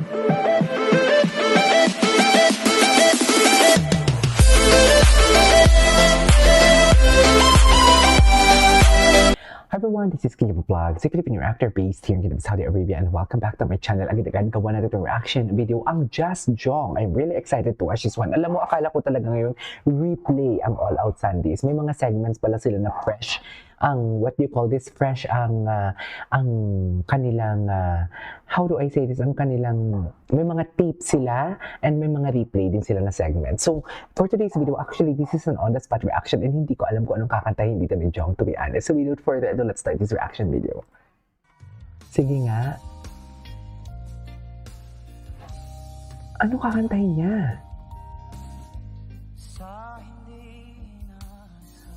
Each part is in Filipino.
Hi everyone, this is King of Vlogs, a Filipino actor based here in Saudi Arabia, and welcome back to my channel. Agad-agad gawa na itong reaction video ang Just Jong. I'm really excited to watch this one. Alam mo, akala ko talaga ngayon replay ang All Out Sundays. May mga segments pala sila na fresh. Ang what do you call this? Fresh ang kanilang how do I say this? Ang kanilang may mga tape sila and may mga replay din sila na segment. So for today's video, actually this is an on the spot reaction and hindi ko alam kung anong kakantahin dito ni Jong, to be honest. So without further ado, let's start this reaction video. Sige nga. Ano kakantahin niya?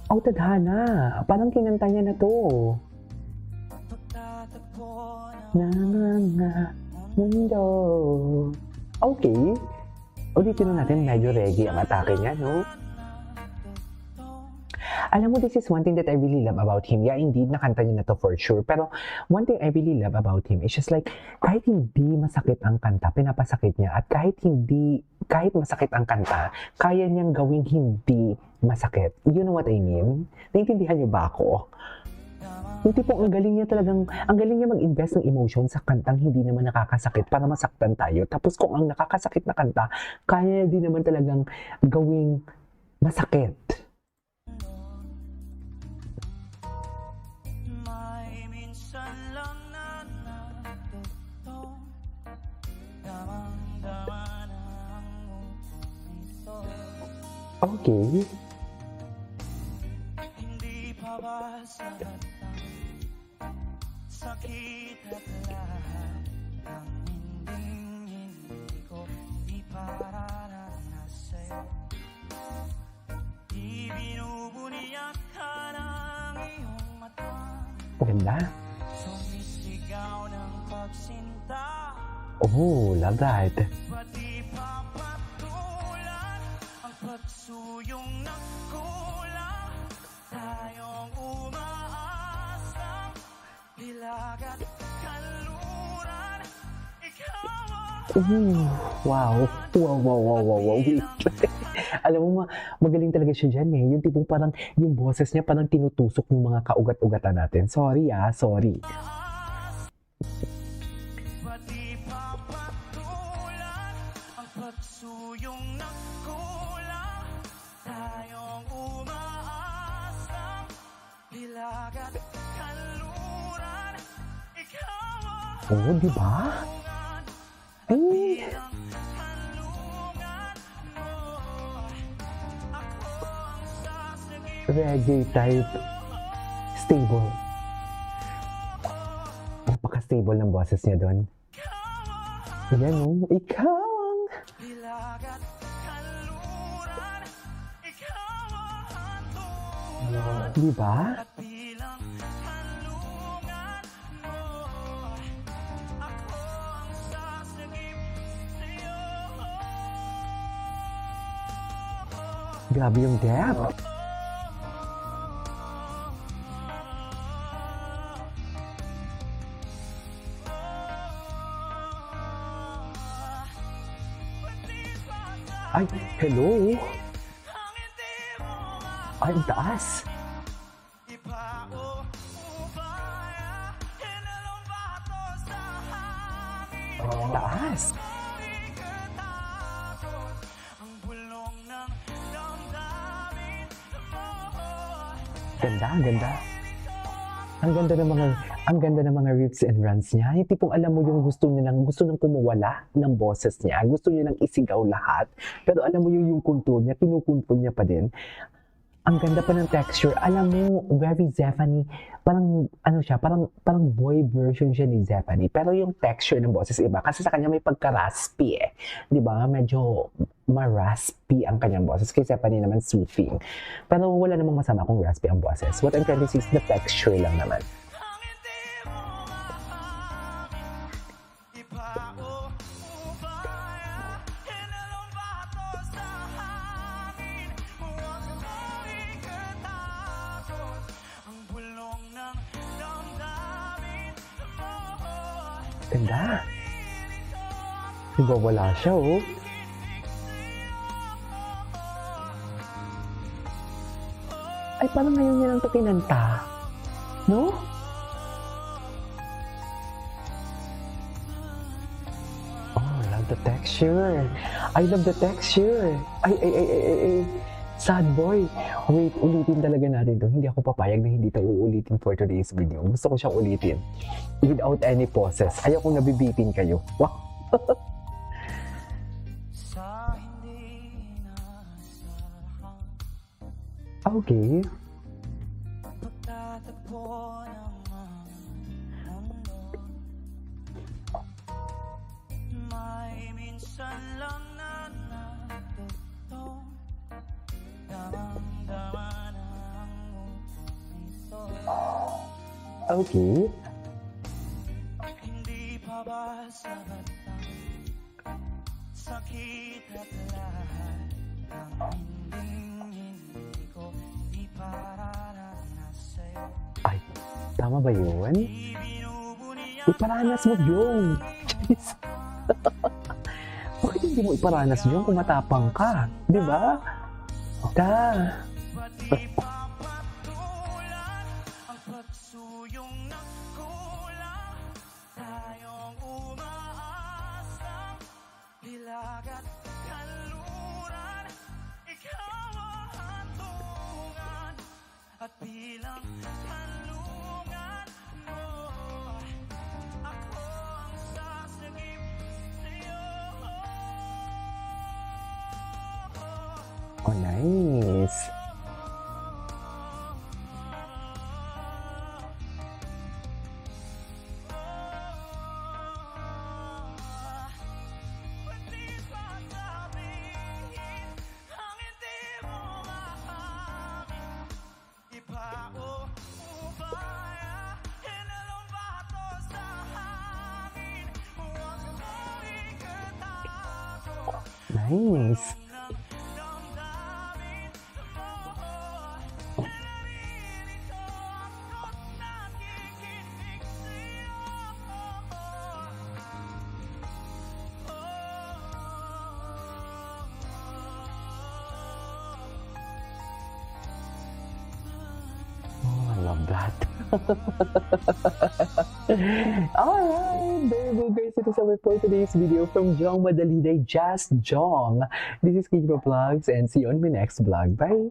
Oh, tadhana. Parang kinanta niya na to. Na mundo. Okay. Ulitin na natin, medyo reggae ang atake niya, no? Alam mo, this is one thing that I really love about him. Yeah, indeed, nakanta niya na to for sure. Pero one thing I really love about him is just like, kahit hindi masakit ang kanta, pinapasakit niya. At kahit masakit ang kanta, kaya niyang gawing hindi masakit. You know what I mean? Naintindihan niyo ba ako? Yung tipong ang galing niya mag-invest ng emotion sa kantang hindi naman nakakasakit para masaktan tayo. Tapos kung ang nakakasakit na kanta, kaya niya din naman talagang gawing masakit. Okay. Hindi pa ba sapat ang sakit at lahat ng hindi ko ipararanas sa'yo? Di binubuniyak ka ng iyong mata, Maganda. sumisigaw ng pagsinta. Oh, love that. Pati papatulan ang pagsuyong ng kulang, tayong umaasang hilag at kanluran. Ikaw ang Wow. Wait. Alam mo, magaling talaga siya dyan eh. Yung tipong parang, yung boses niya parang tinutusok yung mga kaugat-ugatan natin. Sorry. pati papatulan ang pagsuyong ng kulang, tayong umaasang hilag at kanluran. Ikaw ang Oh, di ba? Ay, kanlungan mo. Ako ang sasagip reggae type. Stable. Napaka-stable ng boses niya doon. Yan oh, ikaw ang... hilag at kanluran. Ikaw ang hantungan Di ba? at bilang kanlungan mo. Ako ang sasagip sa'yo. Grabe yung depth. Ay, hello. Ang hindi mo Ay, ang taas. ipaubaya, inalumbato sa hangin. Taas. Di ka takot, ang bulong ng damdamin mo. Ganda. Ang ganda ng mga riffs and runs niya. Yung tipong alam mo yung gusto nang kumuwala ng boses niya. Gusto niya nang isigaw lahat. Pero alam mo yung contour niya, kinukontrol niya pa din. Ang ganda pa ng texture. Alam mo, very Zephany. Parang, parang boy version siya ni Zephany. Pero yung texture ng boses iba. Kasi sa kanya may pagka-raspy eh. Di ba? Medyo ma-raspy ang kanyang boses. Kay Zephany naman soothing. Pero wala namang masama kung raspy ang boses. What I'm trying to say is the texture lang naman. Ang hindi mo maaamin, ipaubaya, inalumbato sa hangin. Huwag mo ikatakot, ang bulong ng damdamin mo. Ganda. Pinili ko ang Nagwawala siya, oh. Ay, parang ngayon niya lang ito kinanta. No? Oh, love the texture. I love the texture. Ay. Sad boy. Wait, ulitin talaga natin to. Hindi ako papayag na hindi tayo uulitin for today's video. Gusto ko siyang ulitin. Without any pauses. Ayaw kong nabibitin kayo. Wow. sa hindi inaasahan Okay. pagtatagpo ng mundo. May minsan lang na natutong damang-dama ng utong ito. Okay. Hindi pa ba sabat ang sakit at lahat ng hindi ko ipararanas sa'yo? Ay, tama ba yun? Ibinubuniyak Iparanas mo yung. Jeez. Bakit hindi mo iparanas yung kung matapang ka? Di ba? Ta. ba't di papatulan ang pagsuyong ng kulang? Tayong umaasang hilagat kanluran. Ikaw ang hantungan at bilang kanlungan mo. Ako ang sasagip sa'yo. Oh, nice. Ba't di pa sabihin ang hindi mo maamin? Ipaubaya, hinalumbato sa hangin. Huwag mo ikatago Nice. ng damdamin mo. Nalilito ako't nakikinig sa'yo. Oh, I love that. Alright, there you go guys. It is our for today's video from Jong Madaliday, Just Jong. This is Kikipa Vlogs and see you on my next vlog. Bye!